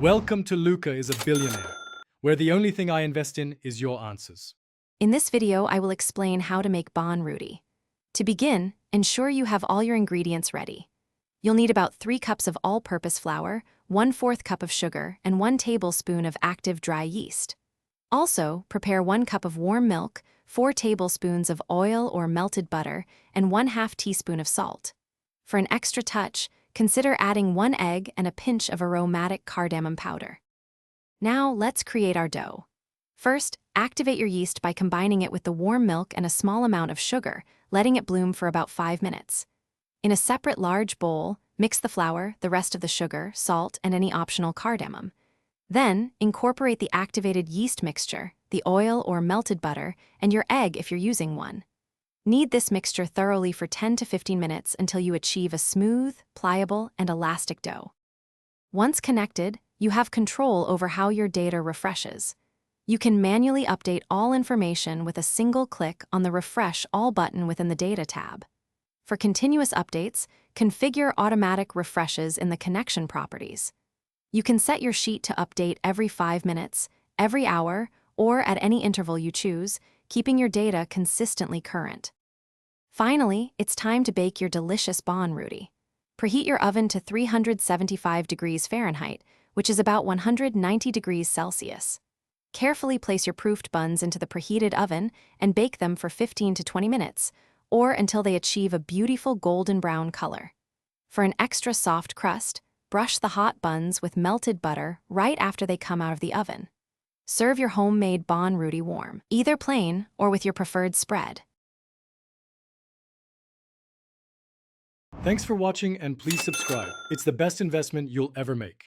Welcome to Luca is a Billionaire, where the only thing I invest in is your answers. In this video, I will explain how to make Ruti. To begin, ensure you have all your ingredients ready. You'll need about 3 cups of all-purpose flour, 1/4 cup of sugar, and 1 tablespoon of active dry yeast. Also, prepare 1 cup of warm milk, 4 tablespoons of oil or melted butter, and 1/2 teaspoon of salt. For an extra touch, consider adding 1 egg and a pinch of aromatic cardamom powder. Now, let's create our dough. First, activate your yeast by combining it with the warm milk and a small amount of sugar, letting it bloom for about 5 minutes. In a separate large bowl, mix the flour, the rest of the sugar, salt, and any optional cardamom. Then, incorporate the activated yeast mixture, the oil or melted butter, and your egg if you're using one. Knead this mixture thoroughly for 10 to 15 minutes until you achieve a smooth, pliable, and elastic dough. Once connected, you have control over how your data refreshes. You can manually update all information with a single click on the Refresh All button within the Data tab. For continuous updates, configure automatic refreshes in the connection properties. You can set your sheet to update every 5 minutes, every hour, or at any interval you choose, keeping your data consistently current. Finally, it's time to bake your delicious Ruti. Preheat your oven to 375 degrees Fahrenheit, which is about 190 degrees Celsius. Carefully place your proofed buns into the preheated oven and bake them for 15 to 20 minutes, or until they achieve a beautiful golden brown color. For an extra soft crust, brush the hot buns with melted butter right after they come out of the oven. Serve your homemade Ruti warm, either plain or with your preferred spread. Thanks for watching and please subscribe. It's the best investment you'll ever make.